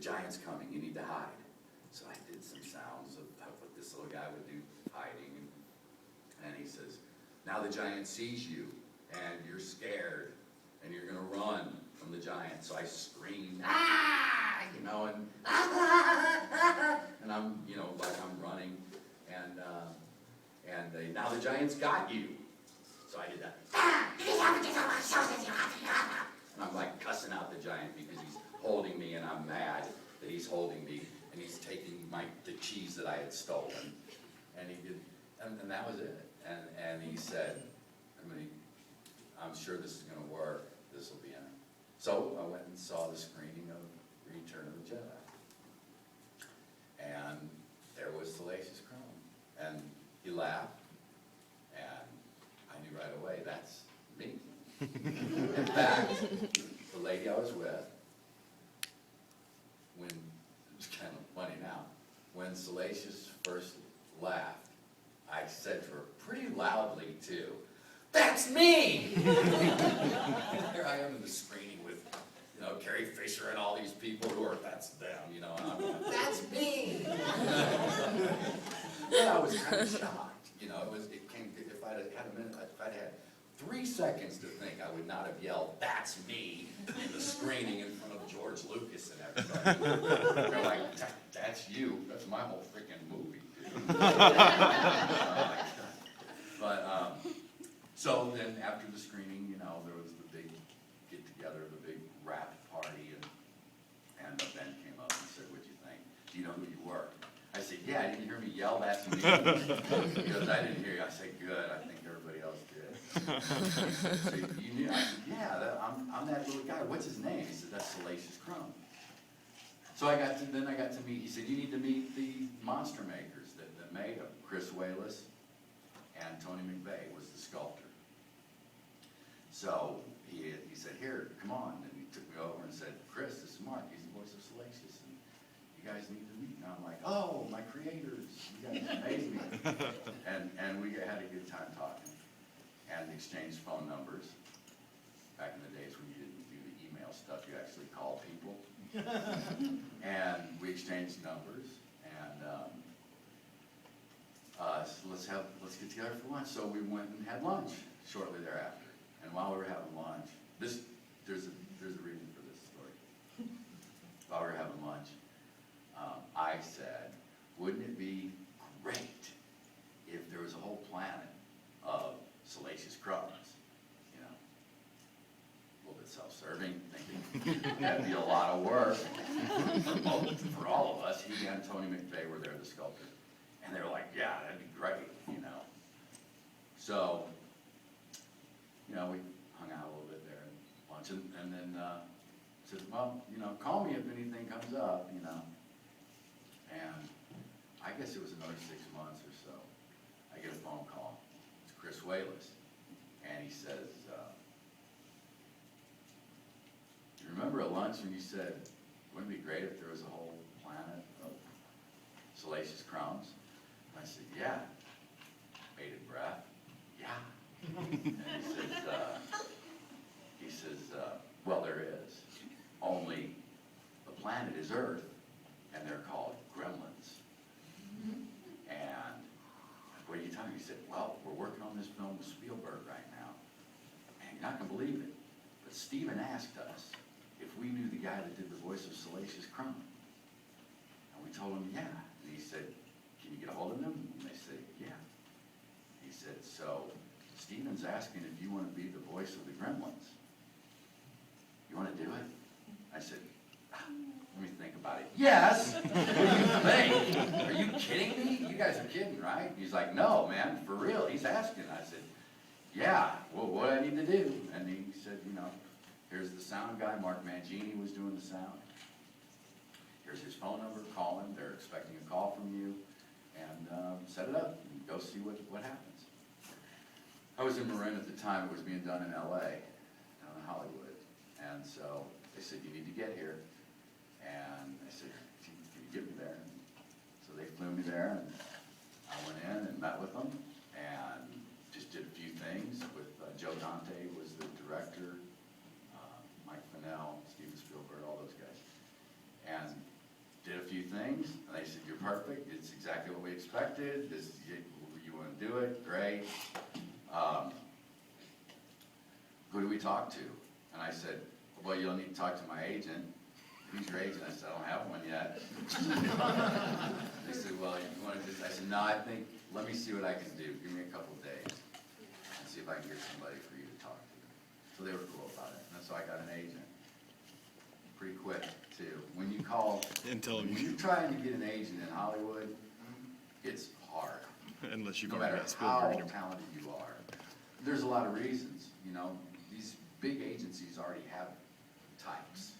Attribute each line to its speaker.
Speaker 1: giant's coming, you need to hide. So I did some sounds of what this little guy would do hiding. And he says, now the giant sees you, and you're scared, and you're going to run from the giant. So I screamed, ah, you know, and I'm, you know, like I'm running, and now the giant's got you. So I did that. And I'm like cussing out the giant because he's holding me, and I'm mad that he's holding me, and he's taking the cheese that I had stolen. And he did, and that was it. And he said, I'm sure this is going to work. This will be in it. So I went and saw the screening of Return of the Jedi. And there was Salacious Crumb. And he laughed, and I knew right away, that's me. In fact, the lady I was with, when, it's kind of funny now, when Salacious first laughed, I said to her pretty loudly too, that's me! Here I am in the screening with, you know, Carrie Fisher and all these people who are, that's them, you know, and I'm going, that's me! But I was kind of shocked, you know, it came, if I'd had a minute, if I'd had 3 seconds to think, I would not have yelled, that's me, in the screening in front of George Lucas and everybody. They're like, that's you, that's my whole freaking movie, dude. But, so then after the screening, you know, there was the big get-together, the big rap party, and Ben came up and said, what'd you think? Do you know who you were? I said, yeah, didn't you hear me yell, that's me? Because I didn't hear you. I said, good, I think everybody else did. He said, so you knew? I said, yeah, I'm that little guy. What's his name? He said, that's Salacious Crumb. So I got to meet, he said, you need to meet the monster makers that made him. Chris Wayless and Tony McVeigh was the sculptor. So he said, here, come on. And he took me over and said, Chris, this is Mark. He's the voice of Salacious. And you guys need to meet. And I'm like, oh, my creators. You guys amaze me. And we had a good time talking. And exchanged phone numbers. Back in the days when you didn't do the email stuff, you actually called people. And we exchanged numbers. And so let's get together for lunch. So we went and had lunch shortly thereafter. And while we were having lunch, there's a reason for this story. While we were having lunch, I said, wouldn't it be great if there was a whole planet of Salacious Crumbs? You know, a little bit self-serving, thinking that'd be a lot of work for all of us. He and Tony McVeigh were there, the sculptor, and they were like, yeah, that'd be great, you know. So, you know, we hung out a little bit there at lunch, and then said, well, you know, call me if anything comes up, you know. And I guess it was another 6 months or so. I get a phone call. It's Chris Wayless. And he says, you remember at lunch when you said, wouldn't it be great if there was a whole planet of Salacious Crumbs? And I said, yeah. Bated breath. Yeah. And he says, well, there is. Only the planet is Earth, and they're called gremlins. And what are you telling me? He said, well, we're working on this film with Spielberg right now. And you're not going to believe it, but Steven asked us if we knew the guy that did the voice of Salacious Crumb. And we told him, yeah. And he said, can you get a hold of him? And they said, yeah. He said, so Steven's asking if you want to be the voice of the gremlins. You want to do it? I said, let me think about it. Yes! What do you think? Are you kidding me? You guys are kidding, right? He's like, no, man, for real. He's asking. I said, yeah, well, what do I need to do? And he said, you know, here's the sound guy. Mark Mangini was doing the sound. Here's his phone number. Call him. They're expecting a call from you. And set it up and go see what happens. I was in Marin at the time. It was being done in L.A., down in Hollywood. And so they said, you need to get here. And I said, can you get me there? And so they flew me there, and I went in and met with them, and just did a few things with Joe Dante was the director, Mike Fennell, Steven Spielberg, all those guys. And things. And they said, you're perfect, it's exactly what we expected, you wanna do it, great. Who do we talk to? And I said, well, you'll need to talk to my agent. Who's your agent? I said, I don't have one yet. They said, well, you wanna just, I said, no, I think, let me see what I can do, give me a couple of days, and see if I can get somebody for you to talk to. So they were cool about it, and so I got an agent. Pretty quick, too. When you call, when you're trying to get an agent in Hollywood, it's hard.
Speaker 2: Unless you've
Speaker 1: No
Speaker 2: already
Speaker 1: matter
Speaker 2: got
Speaker 1: how
Speaker 2: Spielberg in your
Speaker 1: talented you are. There's a lot of reasons, you know. These big agencies already have types.